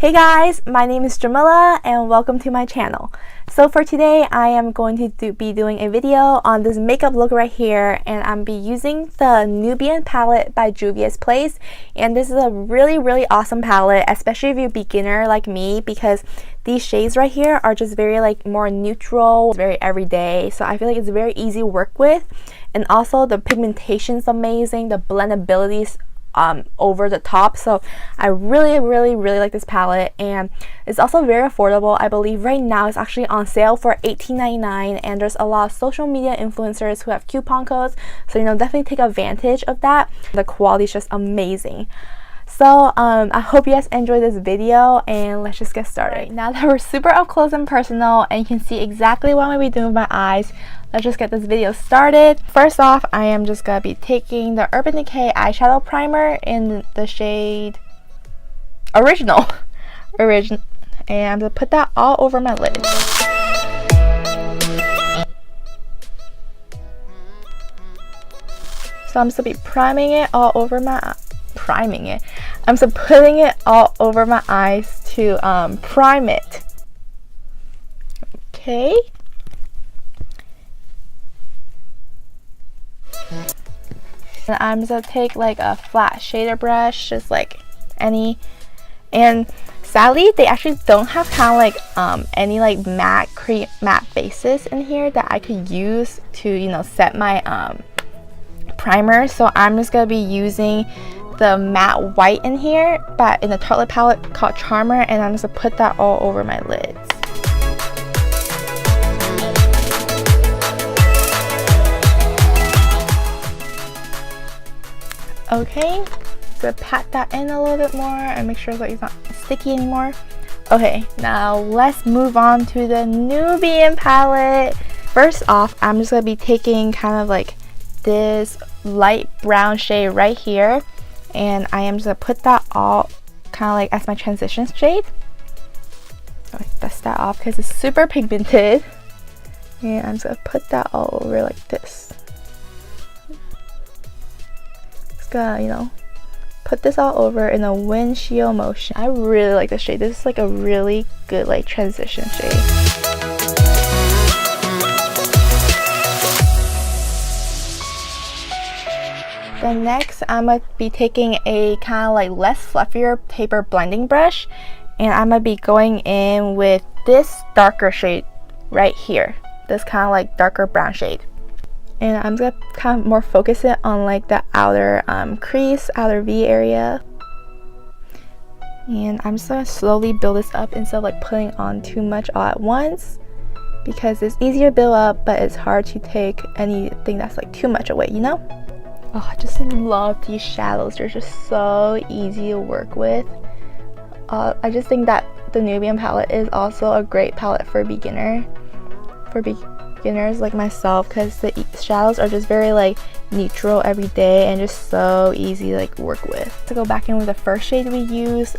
Hey guys, my name is Jamila and welcome to my channel. So for today, I am going to be doing a video on this makeup look right here, and I'm be using the Nubian Palette by Juvia's Place. And this is a really awesome palette, especially if you're a beginner like me, because these shades right here are just very like more neutral, very everyday. So I feel like it's very easy to work with, and also the pigmentation is amazing, the blendability is over the top. So I really like this palette, and it's also very affordable. I believe right now it's actually on sale for $18.99, and there's a lot of social media influencers who have coupon codes, so definitely take advantage of that. The quality is just amazing. So I hope you guys enjoy this video, and let's just get started. Right, now that we're super up close and personal and you can see exactly what I'm going to be doing with my eyes, let's just get this video started. First off, I am just going to be taking the Urban Decay eyeshadow primer in the shade Original. And I'm going to put that all over my lid. So I'm just going to be priming it all over my I'm just putting it all over my eyes to prime it. Okay. And I'm just gonna take like a flat shader brush, just like any, and sadly they actually don't have kind of like any like matte bases in here that I could use to set my primer. So I'm just gonna be using the matte white in here, but in the Tartelette palette called Charmer, and I'm just gonna put that all over my lids. Okay, so pat that in a little bit more and make sure that it's not sticky anymore. Okay, now let's move on to the Nubian palette. First off, I'm just gonna be taking kind of like this light brown shade right here, and I am just gonna put that all kind of like as my transition shade. Dust that off because it's super pigmented, and I'm just gonna put that all over like this. Just gonna put this all over in a windshield motion. I really like this shade. This is like a really good like transition shade. Then next, I'm going to be taking a kind of like less fluffier taper blending brush, and I'm going to be going in with this darker shade right here. This kind of like darker brown shade. And I'm going to kind of more focus it on like the outer crease, outer V area. And I'm just going to slowly build this up instead of like putting on too much all at once, because it's easier to build up, but it's hard to take anything that's like too much away, Oh, I just love these shadows. They're just so easy to work with. I just think that the Nubian palette is also a great palette for beginners like myself, because the shadows are just very like neutral every day and just so easy to like work with. To go back in with the first shade we use,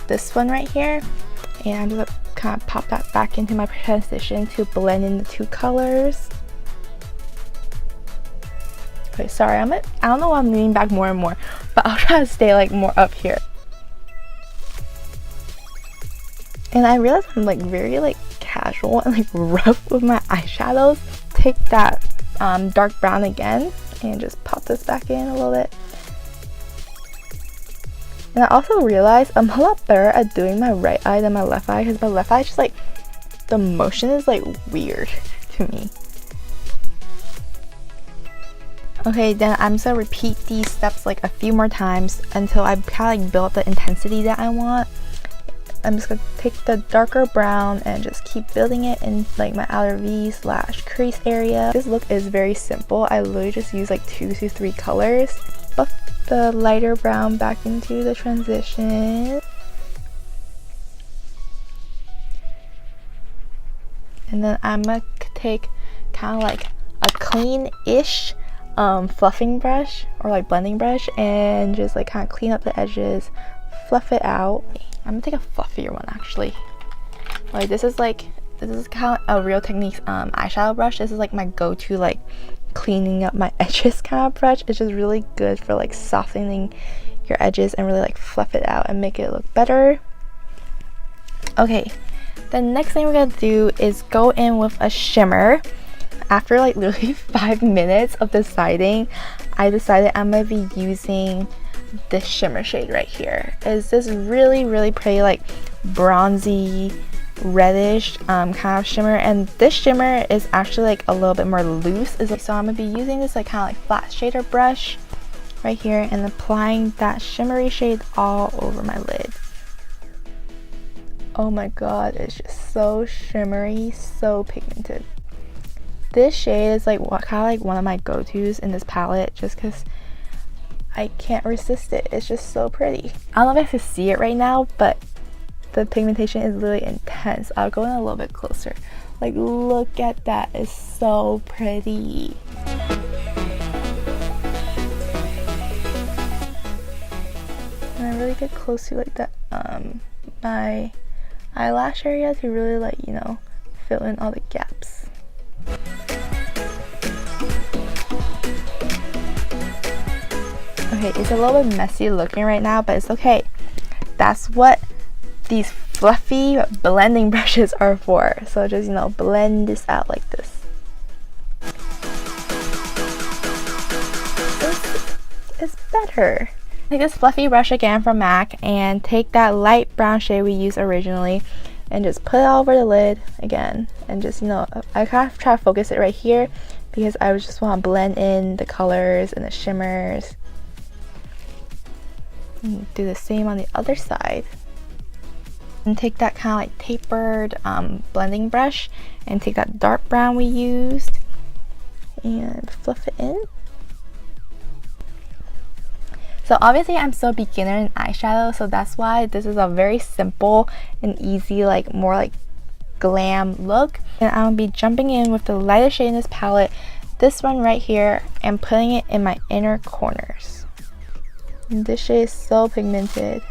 this one right here, and I'm just gonna kind of pop that back into my transition to blend in the two colors. Okay, sorry, I don't know why I'm leaning back more and more, but I'll try to stay like more up here. And I realize I'm like very like casual and like rough with my eyeshadows. Take that dark brown again and just pop this back in a little bit. And I also realized I'm a lot better at doing my right eye than my left eye, because my left eye just like, the motion is like weird to me. Okay, then I'm just gonna repeat these steps like a few more times until I kind of like build up the intensity that I want. I'm just gonna take the darker brown and just keep building it in like my outer V/crease area. This look is very simple. I literally just use like 2 to 3 colors. Buff the lighter brown back into the transition. And then I'm gonna take kind of like a clean-ish fluffing brush or like blending brush, and just like kind of clean up the edges, fluff it out. I'm gonna take a fluffier one actually. Like this is kind of a Real Techniques eyeshadow brush. This is like my go-to like cleaning up my edges kind of brush. It's just really good for like softening your edges and really like fluff it out and make it look better. Okay, the next thing we're gonna do is go in with a shimmer. After like literally 5 minutes of deciding, I decided I'm gonna be using this shimmer shade right here. It's this really pretty like bronzy reddish kind of shimmer, and this shimmer is actually like a little bit more loose. So I'm gonna be using this like kind of like flat shader brush right here and applying that shimmery shade all over my lid. Oh my god, it's just so shimmery, so pigmented. This shade is like kind of like one of my go-tos in this palette just because I can't resist it. It's just so pretty. I don't know if I can see it right now, but the pigmentation is really intense. I'll go in a little bit closer. Like, look at that. It's so pretty. And I really get close to like the my eyelash area to really like, you know, fill in all the gaps. Okay, it's a little bit messy looking right now, but it's okay. That's what these fluffy blending brushes are for. So just, you know, blend this out like this. It's better. Take this fluffy brush again from MAC and take that light brown shade we used originally and just put it all over the lid again, and just, you know, I kind of try to focus it right here because I just want to blend in the colors and the shimmers. And do the same on the other side. And take that kind of like tapered blending brush and take that dark brown we used and fluff it in. So obviously I'm still a beginner in eyeshadow, so that's why this is a very simple and easy, like more like glam look. And I'm gonna be jumping in with the lightest shade in this palette, this one right here, and putting it in my inner corners. And this shade is so pigmented.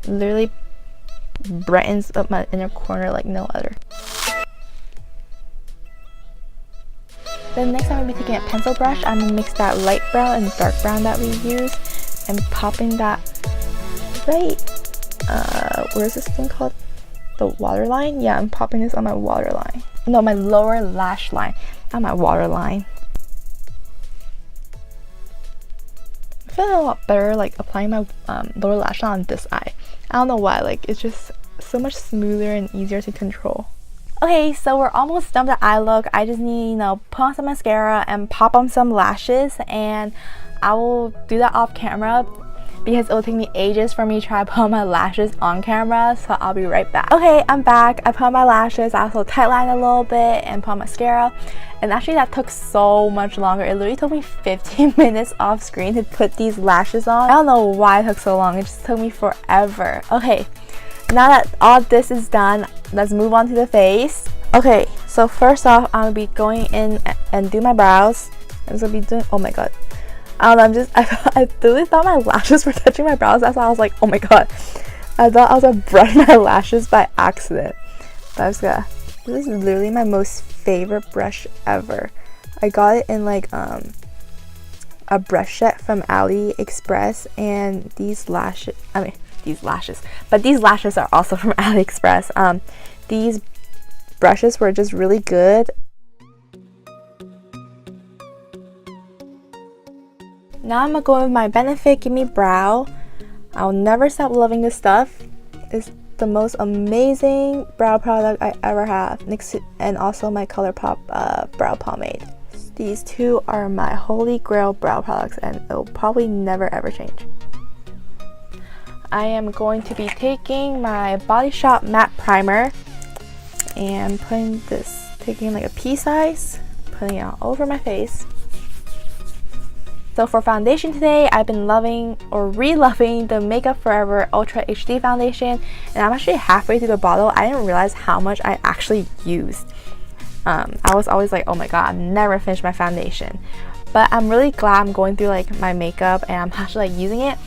Literally brightens up my inner corner like no other. Then next I'm going to be taking a pencil brush. I'm going to mix that light brown and dark brown that we used and popping that right, where is this thing called? The waterline? Yeah, I'm popping this on my waterline. No, my lower lash line, not my waterline. I feel a lot better like applying my lower lash line on this eye. I don't know why, like it's just so much smoother and easier to control. Okay, so we're almost done with the eye look. I just need, you know, put on some mascara and pop on some lashes, and I will do that off camera because it will take me ages for me to try to put on my lashes on camera, so I'll be right back. Okay, I'm back. I put on my lashes. I also tightlined a little bit and put on mascara, and actually that took so much longer. It literally took me 15 minutes off screen to put these lashes on. I don't know why it took so long. It just took me forever. Okay, now that all this is done, let's move on to the face. Okay, so first off, I'm gonna be going in and do my brows. I'm gonna be doing, oh my god, I don't know, I really thought my lashes were touching my brows. That's why I was like, oh my god, I thought I was gonna brush my lashes by accident. But I was gonna, this is literally my most favorite brush ever. I got it in like a brush set from Aliexpress, and these lashes are also from Aliexpress. These brushes were just really good. Now I'm gonna go with my Benefit Gimme Brow. I'll never stop loving this stuff. It's the most amazing brow product I ever have, and also my Colourpop brow pomade. These two are my holy grail brow products, and it will probably never ever change. I am going to be taking my Body Shop matte primer and taking like a pea size, putting it all over my face. So for foundation today, I've been loving or re-loving the Makeup Forever Ultra HD foundation, and I'm actually halfway through the bottle. I didn't realize how much I actually used. I was always like, oh my god, I'm never finished my foundation. But I'm really glad I'm going through like my makeup and I'm actually like using it.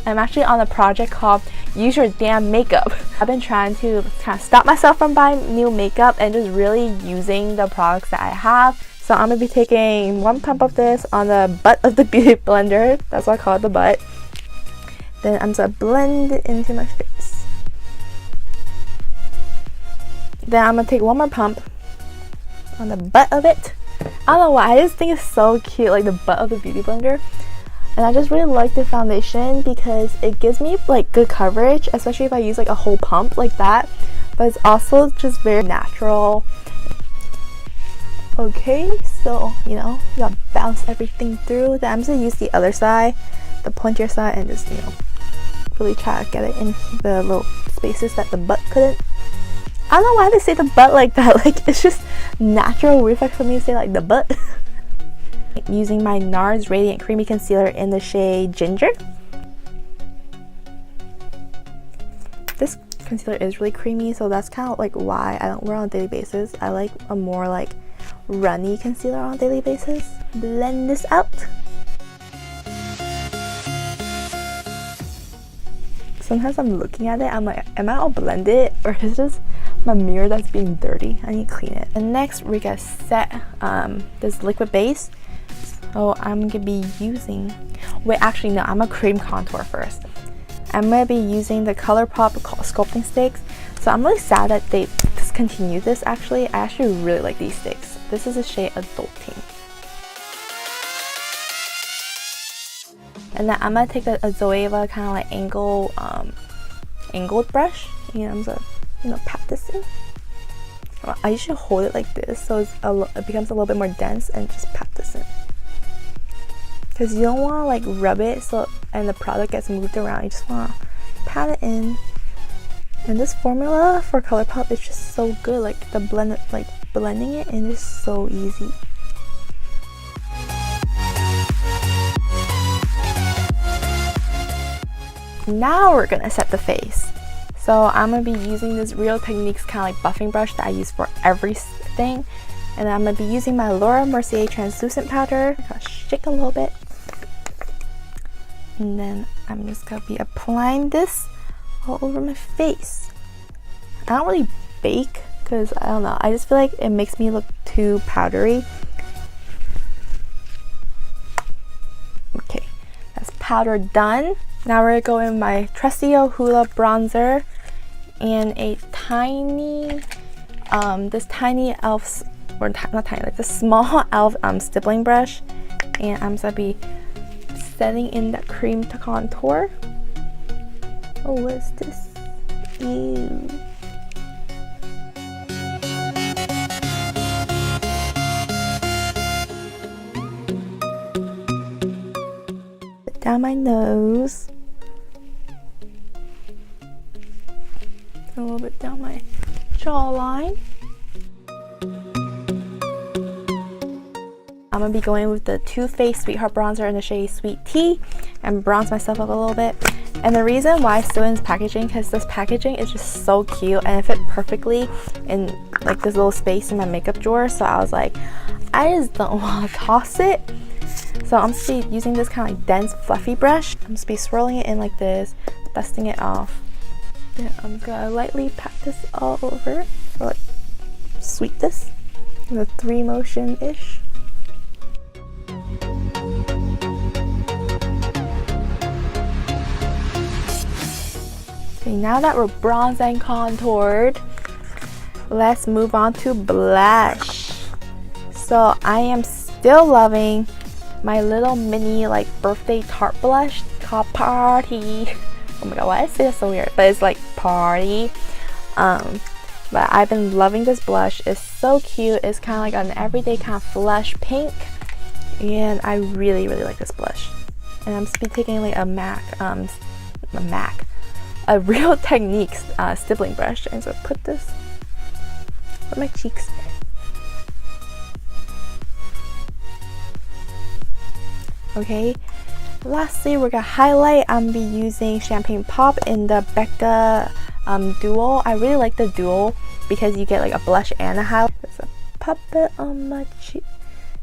I'm actually on a project called Use Your Damn Makeup. I've been trying to kind of stop myself from buying new makeup and just really using the products that I have. So I'm going to be taking 1 pump of this on the butt of the beauty blender. That's why I call it the butt. Then I'm just going to blend it into my face. Then I'm gonna take one more pump on the butt of it. I don't know why, I just think it's so cute, like the butt of the beauty blender. And I just really like the foundation because it gives me like good coverage, especially if I use like a whole pump like that. But it's also just very natural. Okay, so you know, you gotta bounce everything through. Then I'm just gonna use the other side, the pointier side, and just, you know, really try to get it in the little spaces that the butt couldn't. I don't know why they say the butt like that. Like, it's just natural reflex for me to say like the butt. Using my NARS Radiant Creamy Concealer in the shade Ginger. This concealer is really creamy, so that's kind of like why I don't wear it on a daily basis. I like a more like runny concealer on a daily basis. Blend this out. Sometimes I'm looking at it, I'm like, am I all blended, or is it just my mirror that's being dirty? I need to clean it. And next we're gonna set this liquid base. So I'm gonna be using, wait, actually no, I'm a cream contour first. I'm gonna be using the Colourpop Sculpting Sticks. So I'm really sad that they discontinued this. Actually, I actually really like these sticks. This is a shade Adulting. And then I'm gonna take a Zoeva kind of like angled brush. You know, I'm gonna, you know, pat this in. I usually hold it like this, so it becomes a little bit more dense, and just pat this in. Because you don't want to like rub it so and the product gets moved around. You just want to pat it in. And this formula for Colourpop is just so good. Like the blending it in is so easy. Now we're gonna set the face. So I'm gonna be using this Real Techniques kind of like buffing brush that I use for everything. And I'm gonna be using my Mercier Translucent powder. I'm gonna shake a little bit. And then I'm just gonna be applying this all over my face. I don't really bake because I don't know, I just feel like it makes me look too powdery. Okay, that's powder done. Now we're gonna go in my trusty Hoola bronzer and a tiny, this tiny elf, or not tiny, like the small elf stippling brush, and I'm gonna be setting in that cream to contour. Oh, what is this? Ew. Put down my nose. A little bit down my jawline. I'm gonna be going with the Too Faced Sweetheart bronzer in the shade Sweet Tea and bronze myself up a little bit. And the reason why I still in this packaging, because this packaging is just so cute and it fit perfectly in like this little space in my makeup drawer. So I was like, I just don't want to toss it. So I'm just be using this kind of like dense fluffy brush. I'm just be swirling it in like this, dusting it off. Then I'm gonna lightly pat this all over, or like sweep this in a 3 motion ish. Okay, now that we're bronzed and contoured, let's move on to blush. So I am still loving my little mini like birthday Tarte blush called Party. Oh my god, why did I say that so weird? But it's like Party. But I've been loving this blush. It's so cute. It's kind of like an everyday kind of flush pink, and I really like this blush. And I'm just be taking like a Real Techniques stippling brush, and so put this on my cheeks. Okay, lastly we're gonna highlight. I'm be using Champagne Pop in the Becca Duo. I really like the Duo because you get like a blush and a highlight. There's a pop it on my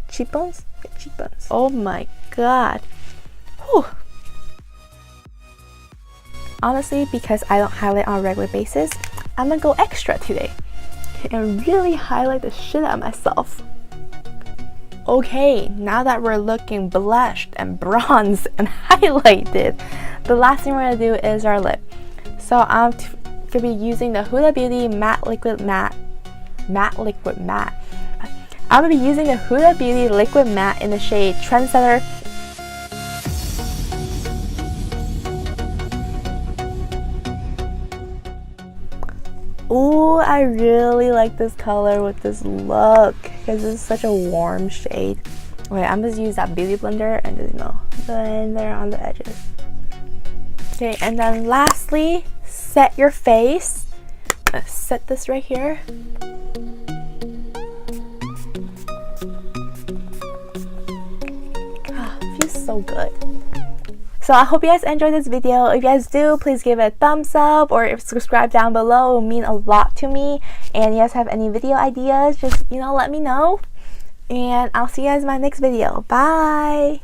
cheekbones. Cheekbones. Oh my god. Whew. Honestly, because I don't highlight on a regular basis, I'm gonna go extra today and really highlight the shit out of myself. Okay, now that we're looking blushed and bronzed and highlighted, the last thing we're gonna do is our lip. So I'm gonna be using the Huda Beauty Matte Liquid Matte matte liquid matte. I'm going to be using the Huda Beauty liquid matte in the shade Trendsetter. Ooh, I really like this color with this look because it's such a warm shade. Okay, I'm just use that beauty blender and just, you know, blend there on the edges. Okay, and then lastly, set your face. Let's set this right here. Ah, feels so good. So I hope you guys enjoyed this video. If you guys do, please give it a thumbs up or subscribe down below. It will mean a lot to me. And if you guys have any video ideas, just, you know, let me know. And I'll see you guys in my next video. Bye!